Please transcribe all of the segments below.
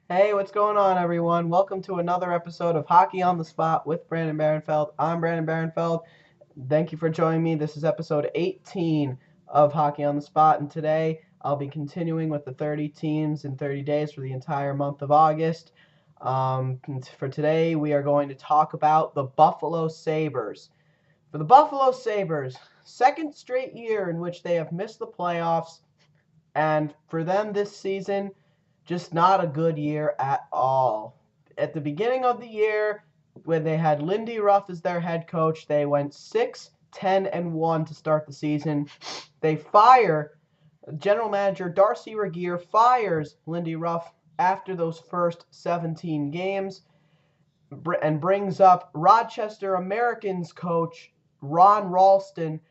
Hey, what's going on, everyone? Welcome to another episode of Hockey on the Spot with Brandon Barenfeld. I'm Brandon Barenfeld. Thank you for joining me. This is episode 18 of Hockey on the Spot, and today I'll be continuing with the 30 teams in 30 days for the entire month of August. For today, we are going to talk about the Buffalo Sabres. For the Buffalo Sabres, second straight year in which they have missed the playoffs, and for them this season, just not a good year at all. At the beginning of the year, when they had Lindy Ruff as their head coach, they went 6-10-1 to start the season. They fire general manager Darcy Regier fires Lindy Ruff after those first 17 games and brings up Rochester Americans coach Ron Ralston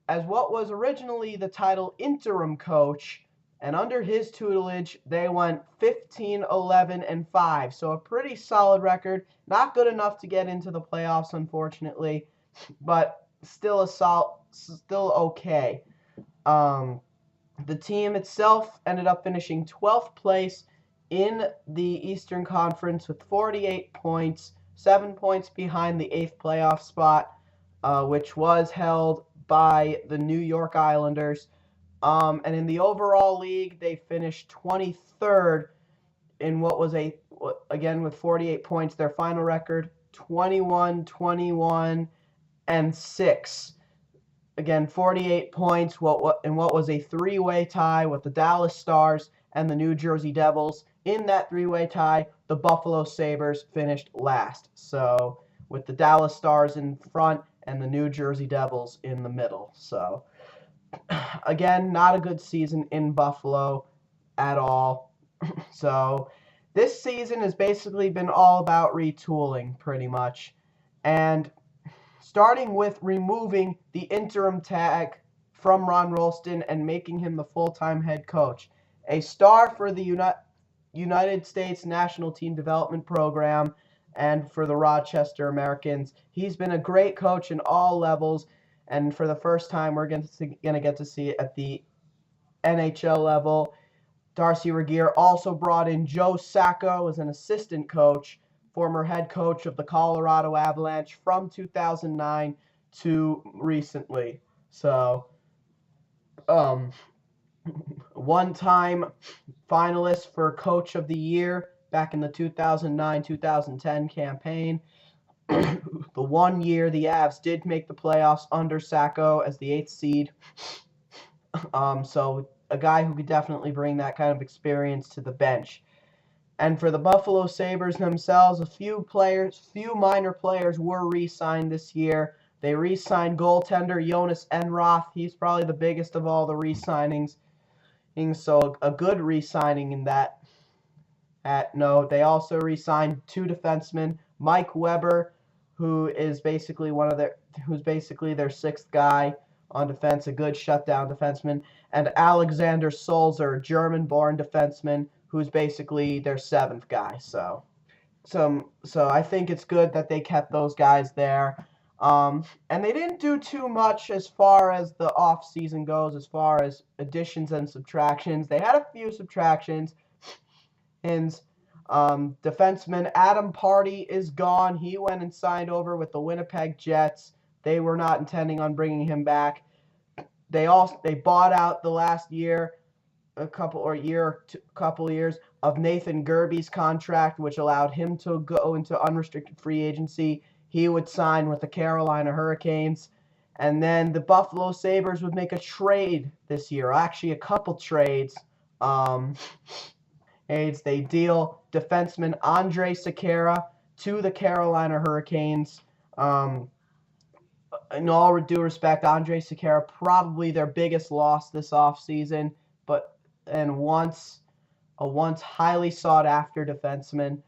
as what was originally the title interim coach, and under his tutelage, they went 15-11-5. So a pretty solid record. Not good enough to get into the playoffs, unfortunately, but still still okay. Um, the team itself ended up finishing 12th place in the Eastern Conference with 48 points, 7 points behind the 8th playoff spot, which was held by the New York Islanders. And in the overall league, they finished 23rd in what was again, with 48 points, their final record 21-21-6. Again, 48 points, what was a three-way tie with the Dallas Stars and the New Jersey Devils. In that three-way tie, the Buffalo Sabres finished last. So, with the Dallas Stars in front and the New Jersey Devils in the middle. So, again, not a good season in Buffalo at all. So, this season has basically been all about retooling, pretty much. And starting with removing the interim tag from Ron Rolston and making him the full-time head coach. A star for the United States National Team Development Program and for the Rochester Americans. He's been a great coach in all levels, and for the first time, we're going to get to see it at the NHL level. Darcy Regier also brought in Joe Sacco as an assistant coach, former head coach of the Colorado Avalanche from 2009 to recently. So, um, one-time finalist for Coach of the Year back in the 2009-2010 campaign. The one year the Avs did make the playoffs under Sacco as the 8th seed. So a guy who could definitely bring that kind of experience to the bench. And for the Buffalo Sabres themselves, few minor players were re-signed this year. They re-signed goaltender Jonas Enroth. He's probably the biggest of all the re-signings. So a good re-signing in that note. They also re-signed two defensemen, Mike Weber, who's basically their sixth guy on defense, a good shutdown defenseman, and Alexander Sulzer, German-born defenseman, who's basically their seventh guy. So I think it's good that they kept those guys there. And they didn't do too much as far as the off season goes, as far as additions and subtractions. They had a few subtractions. And defenseman Adam Party is gone. He went and signed over with the Winnipeg Jets. They were not intending on bringing him back. They bought out the last year, a couple years of Nathan Gerbe's contract, which allowed him to go into unrestricted free agency. He would sign with the Carolina Hurricanes, and then the Buffalo Sabres would make a trade this year. Actually, a couple trades. They deal defenseman Andre Sekera to the Carolina Hurricanes. In all due respect, Andre Sekera probably their biggest loss this offseason, a once highly sought after defenseman.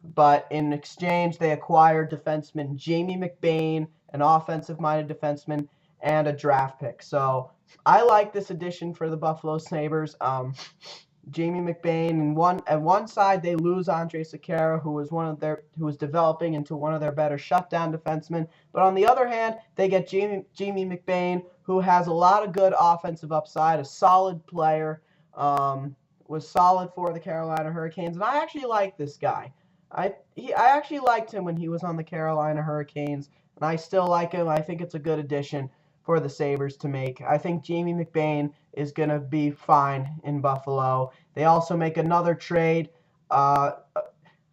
But in exchange, they acquired defenseman Jamie McBain, an offensive-minded defenseman, and a draft pick. So I like this addition for the Buffalo Sabres. Jamie McBain, and at one side they lose Andre Sekera, who was developing into one of their better shutdown defensemen. But on the other hand, they get Jamie McBain, who has a lot of good offensive upside, a solid player, was solid for the Carolina Hurricanes, and I actually like this guy. I actually liked him when he was on the Carolina Hurricanes, and I still like him. I think it's a good addition for the Sabres to make. I think Jamie McBain is going to be fine in Buffalo. They also make another trade. Henrik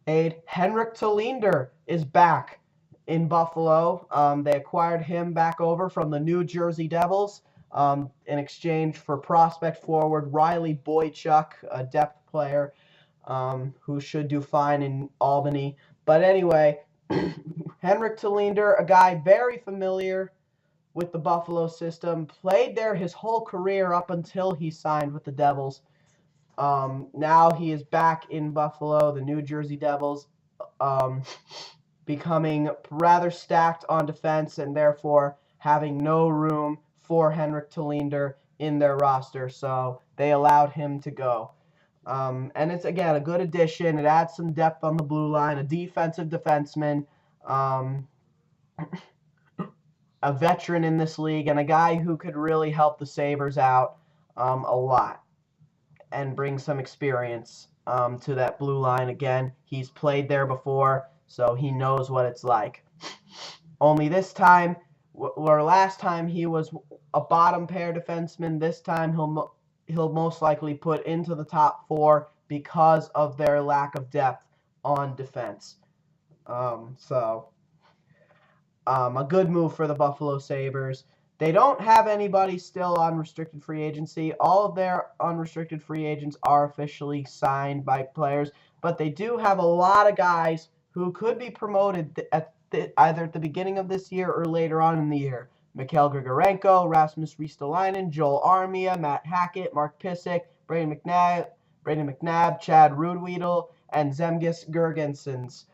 Tallinder is back in Buffalo. They acquired him back over from the New Jersey Devils in exchange for prospect forward Riley Boychuk, a depth player who should do fine in Albany. But anyway, Henrik Tallinder, a guy very familiar with the Buffalo system, played there his whole career up until he signed with the Devils. Now he is back in Buffalo, the New Jersey Devils, becoming rather stacked on defense and therefore having no room for Henrik Tallinder in their roster. So they allowed him to go. And it's, again, a good addition. It adds some depth on the blue line, a defensive defenseman, a veteran in this league, and a guy who could really help the Sabres out a lot and bring some experience to that blue line. Again, he's played there before, so he knows what it's like. Only this time, or last time, he was a bottom pair defenseman. This time, he'll most likely put into the top four because of their lack of depth on defense. A good move for the Buffalo Sabres. They don't have anybody still on restricted free agency. All of their unrestricted free agents are officially signed by players, but they do have a lot of guys who could be promoted either at the beginning of this year or later on in the year. Mikhail Grigorenko, Rasmus Ristolainen, Joel Armia, Matt Hackett, Mark Pysyk, Brayden McNabb, Chad Rudweedle, and Zemgus Girgensons.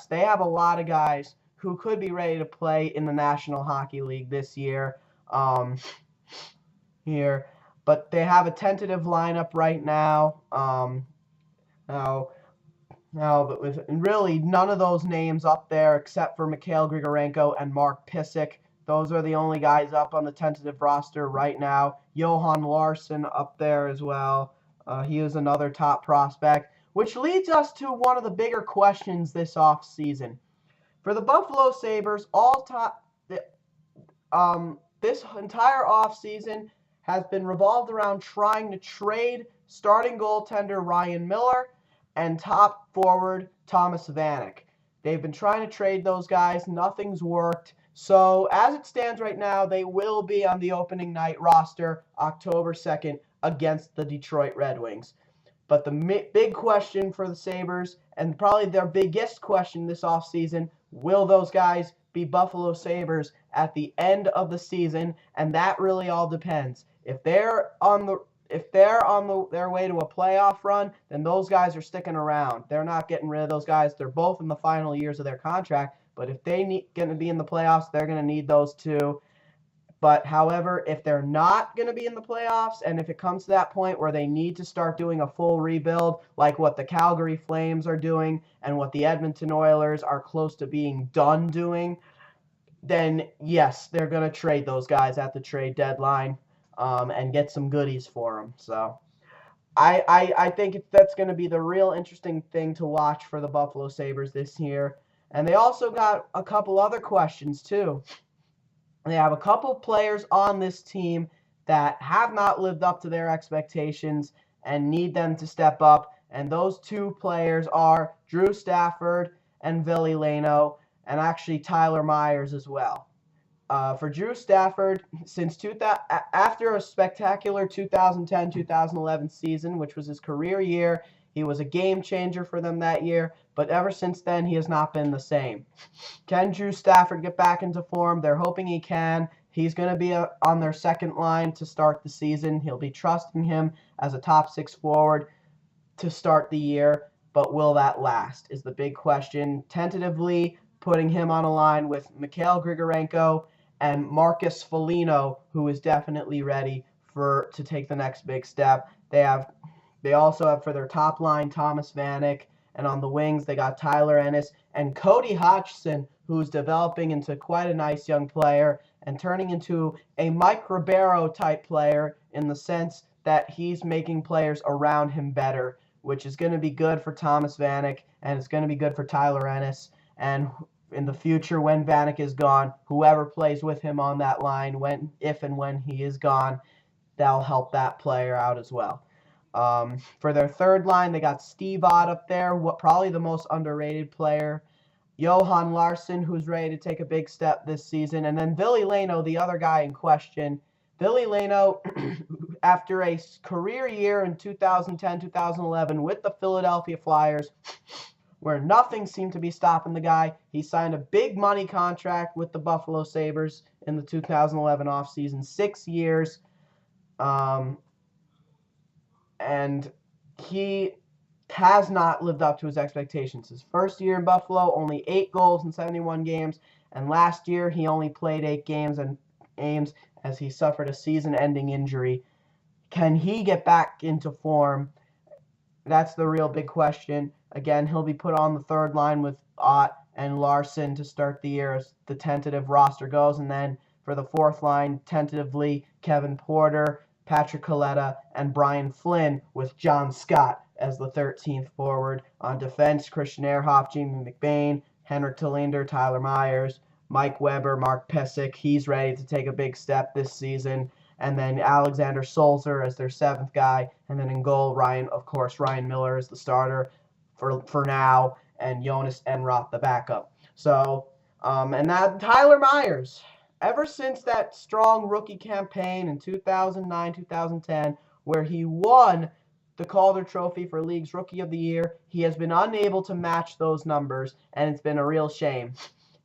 They have a lot of guys who could be ready to play in the National Hockey League this year. But they have a tentative lineup right now. But with really none of those names up there except for Mikhail Grigorenko and Mark Pysyk. Those are the only guys up on the tentative roster right now. Johan Larsson up there as well. He is another top prospect, which leads us to one of the bigger questions this offseason. For the Buffalo Sabres, this entire offseason has been revolved around trying to trade starting goaltender Ryan Miller and top forward Thomas Vanek. They've been trying to trade those guys. Nothing's worked. So as it stands right now, they will be on the opening night roster October 2nd against the Detroit Red Wings. But the big question for the Sabres, and probably their biggest question this offseason, will those guys be Buffalo Sabres at the end of the season? And that really all depends. If they're on their way to a playoff run, then those guys are sticking around. They're not getting rid of those guys. They're both in the final years of their contract. But if they're going to be in the playoffs, they're going to need those two. But, however, if they're not going to be in the playoffs, and if it comes to that point where they need to start doing a full rebuild, like what the Calgary Flames are doing and what the Edmonton Oilers are close to being done doing, then, yes, they're going to trade those guys at the trade deadline and get some goodies for them. So I think that's going to be the real interesting thing to watch for the Buffalo Sabres this year. And they also got a couple other questions, too. They have a couple players on this team that have not lived up to their expectations and need them to step up. And those two players are Drew Stafford and Ville Laino, and actually Tyler Myers as well. For Drew Stafford, after a spectacular 2010-2011 season, which was his career year, he was a game changer for them that year, but ever since then, he has not been the same. Can Drew Stafford get back into form? They're hoping he can. He's going to be on their second line to start the season. He'll be trusting him as a top six forward to start the year, but will that last is the big question. Tentatively putting him on a line with Mikhail Grigorenko and Marcus Foligno, who is definitely ready to take the next big step. They also have for their top line Thomas Vanek, and on the wings they got Tyler Ennis and Cody Hodgson, who's developing into quite a nice young player and turning into a Mike Ribeiro type player in the sense that he's making players around him better, which is going to be good for Thomas Vanek, and it's going to be good for Tyler Ennis. And in the future, when Vanek is gone, whoever plays with him on that line, if and when he is gone, that'll help that player out as well. For their third line, they got Steve Ott up there, probably the most underrated player. Johan Larsson, who's ready to take a big step this season. And then Ville Leino, the other guy in question. Ville Leino, after a career year in 2010-2011 with the Philadelphia Flyers, where nothing seemed to be stopping the guy, he signed a big money contract with the Buffalo Sabres in the 2011 offseason, 6 years. And he has not lived up to his expectations. His first year in Buffalo, only 8 goals in 71 games, and last year he only played 8 games as he suffered a season-ending injury. Can he get back into form? That's the real big question. Again, he'll be put on the third line with Ott and Larsson to start the year as the tentative roster goes, and then for the fourth line, tentatively, Kevin Porter, Patrick Coletta, and Brian Flynn, with John Scott as the 13th forward. On defense, Christian Ehrhoff, Jamie McBain, Henrik Tolander, Tyler Myers, Mike Weber, Mark Pysyk. He's ready to take a big step this season. And then Alexander Sulzer as their 7th guy. And then in goal, Ryan Miller is the starter for now, and Jonas Enroth the backup. So, and that Tyler Myers, ever since that strong rookie campaign in 2009-2010, where he won the Calder Trophy for League's Rookie of the Year, he has been unable to match those numbers, and it's been a real shame.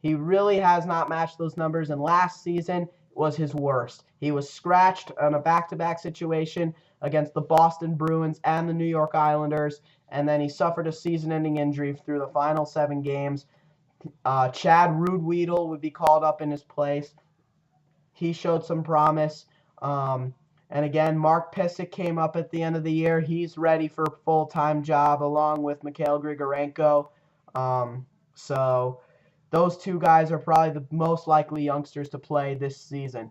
He really has not matched those numbers, and last season was his worst. He was scratched on a back-to-back situation against the Boston Bruins and the New York Islanders, and then he suffered a season-ending injury through the final 7 games. Chad Ruudwedel would be called up in his place. He showed some promise. And again, Mark Pysyk came up at the end of the year. He's ready for a full-time job along with Mikhail Grigorenko. So those 2 guys are probably the most likely youngsters to play this season.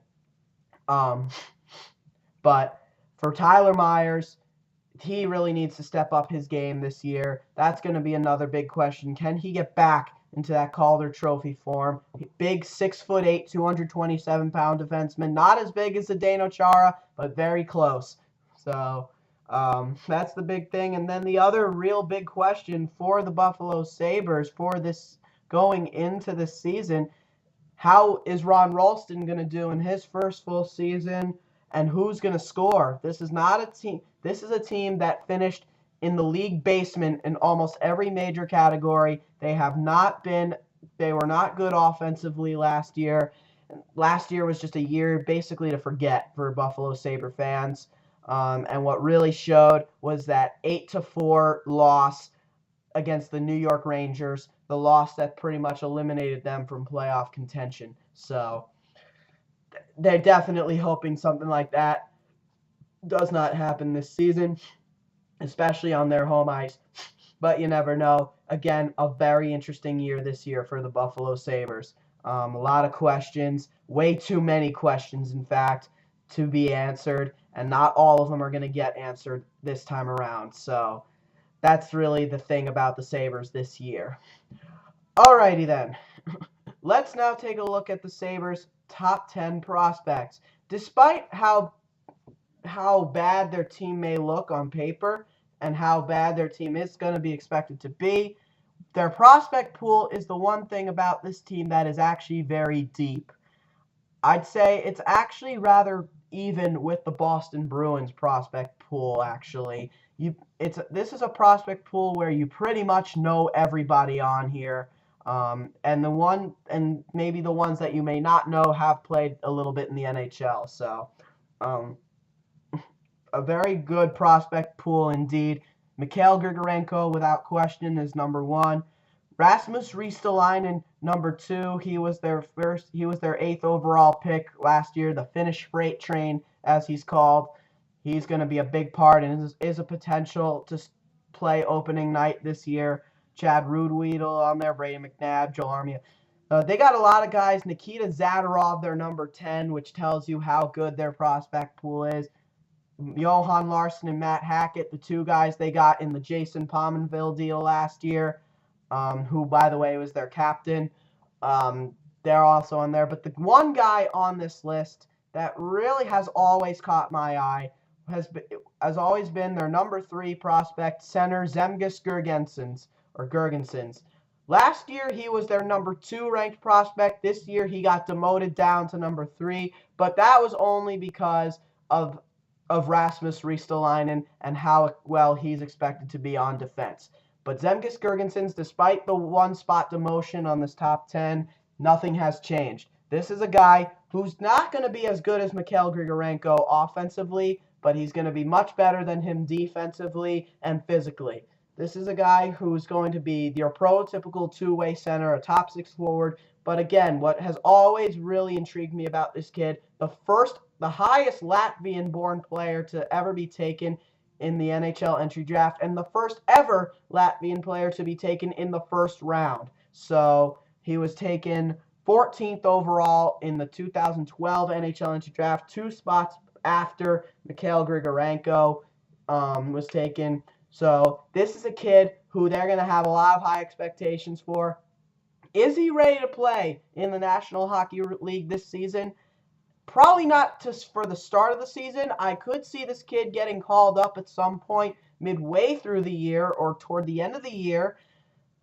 But for Tyler Myers, he really needs to step up his game this year. That's going to be another big question. Can he get back into that Calder Trophy form? Big 6'8", 227-pound defenseman. Not as big as Zdeno Chara, but very close. So that's the big thing. And then the other real big question for the Buffalo Sabres for this going into this season, how is Ron Ralston going to do in his first full season, and who's going to score? This is not a team. This is a team that finished in the league basement in almost every major category. They were not good offensively last year. Last year was just a year basically to forget for Buffalo Sabre fans. And what really showed was that 8-4 loss against the New York Rangers, the loss that pretty much eliminated them from playoff contention. So they're definitely hoping something like that does not happen this season, especially on their home ice. But you never know. Again, a very interesting year this year for the Buffalo Sabres. A lot of questions, way too many questions, in fact, to be answered, and not all of them are going to get answered this time around. So that's really the thing about the Sabres this year. Alrighty then. Let's now take a look at the Sabres' top 10 prospects. Despite how bad their team may look on paper and how bad their team is going to be expected to be, their prospect pool is the one thing about this team that is actually very deep. I'd say it's actually rather even with the Boston Bruins prospect pool, actually. This is a prospect pool where you pretty much know everybody on here. And maybe the ones that you may not know have played a little bit in the NHL. So, a very good prospect pool indeed. Mikhail Grigorenko, without question, is number 1. Rasmus Ristolainen, number 2. He was their 8th overall pick last year, the Finnish freight train, as he's called. He's going to be a big part and is a potential to play opening night this year. Chad Ruudwedel on there, Brady McNabb, Joel Armia. They got a lot of guys. Nikita Zadorov, their number 10, which tells you how good their prospect pool is. Johan Larsson and Matt Hackett, the two guys they got in the Jason Pominville deal last year, who, by the way, was their captain. They're also on there. But the one guy on this list that really has always caught my eye has always been their number 3 prospect, center Zemgus Girgensons. Last year, he was their number 2 ranked prospect. This year, he got demoted down to number 3, but that was only because of Rasmus Ristolainen and how well he's expected to be on defense. But Zemgus Girgensons, despite the one spot demotion on this top 10, nothing has changed. This is a guy who's not going to be as good as Mikhail Grigorenko offensively, but he's going to be much better than him defensively and physically. This is a guy who's going to be your prototypical two-way center, a top 6 forward. But again, what has always really intrigued me about this kid, the highest Latvian-born player to ever be taken in the NHL entry draft, and the first ever Latvian player to be taken in the first round. So he was taken 14th overall in the 2012 NHL entry draft, 2 spots after Mikhail Grigorenko was taken. So this is a kid who they're going to have a lot of high expectations for. Is he ready to play in the National Hockey League this season? Probably not just for the start of the season. I could see this kid getting called up at some point midway through the year or toward the end of the year.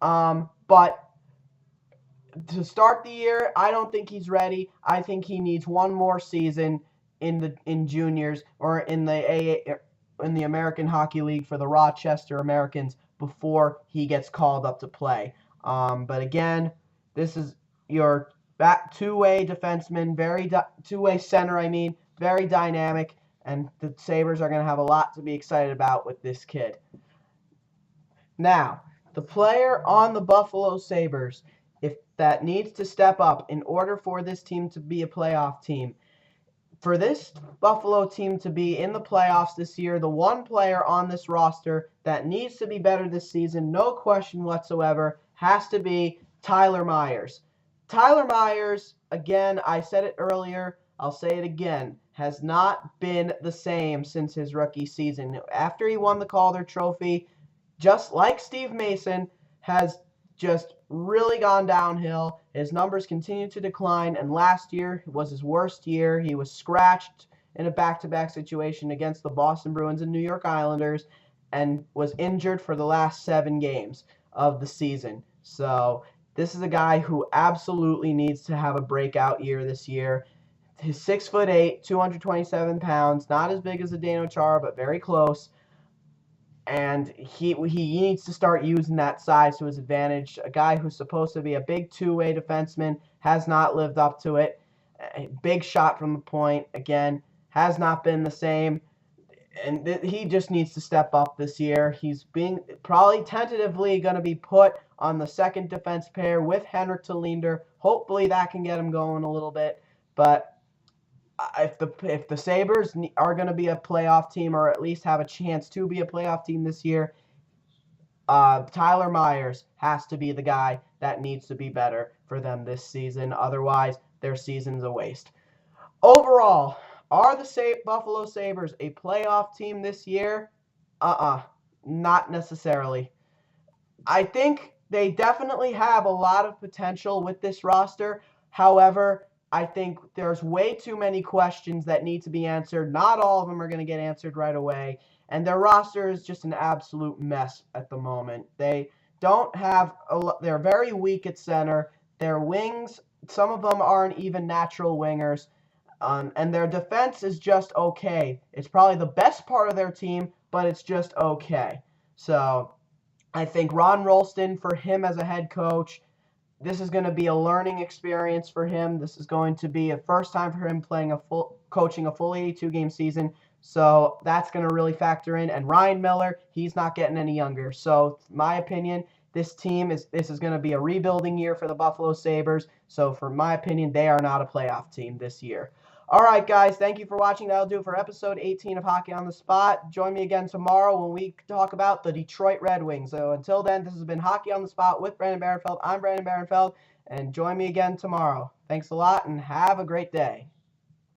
But to start the year, I don't think he's ready. I think he needs one more season in juniors or in the American Hockey League for the Rochester Americans before he gets called up to play. But again, this is your two-way defenseman, two-way center, very dynamic, and the Sabres are going to have a lot to be excited about with this kid. Now, the player on the Buffalo Sabres, if that needs to step up in order for this team to be a playoff team, for this Buffalo team to be in the playoffs this year, the one player on this roster that needs to be better this season, no question whatsoever, has to be Tyler Myers. Tyler Myers, again, I said it earlier, I'll say it again, has not been the same since his rookie season. After he won the Calder Trophy, just like Steve Mason, has just really gone downhill. His numbers continue to decline, and last year was his worst year. He was scratched in a back-to-back situation against the Boston Bruins and New York Islanders and was injured for the last 7 games of the season. So this is a guy who absolutely needs to have a breakout year this year. He's 6'8", 227 pounds, not as big as Zdeno Chara, but very close. And he needs to start using that size to his advantage. A guy who's supposed to be a big two-way defenseman has not lived up to it. A big shot from the point, again, has not been the same. And he just needs to step up this year. He's being probably tentatively going to be put on the second defense pair with Henrik Tolinder. Hopefully that can get him going a little bit. But if the Sabres are going to be a playoff team, or at least have a chance to be a playoff team this year, Tyler Myers has to be the guy that needs to be better for them this season. Otherwise, their season's a waste. Overall, are the Buffalo Sabres a playoff team this year? Not necessarily. I think they definitely have a lot of potential with this roster. However, I think there's way too many questions that need to be answered. Not all of them are going to get answered right away. And their roster is just an absolute mess at the moment. They don't have they're very weak at center. Their wings, some of them aren't even natural wingers. And their defense is just okay. It's probably the best part of their team, but it's just okay. So I think Ron Rolston, for him as a head coach, this is going to be a learning experience for him. This is going to be a first time for him coaching a full 82-game season. So that's going to really factor in. And Ryan Miller, he's not getting any younger. So, my opinion, this is going to be a rebuilding year for the Buffalo Sabres. So, for my opinion, they are not a playoff team this year. All right, guys, thank you for watching. That'll do it for episode 18 of Hockey on the Spot. Join me again tomorrow when we talk about the Detroit Red Wings. So until then, this has been Hockey on the Spot with Brandon Barenfeld. I'm Brandon Barenfeld, and join me again tomorrow. Thanks a lot, and have a great day.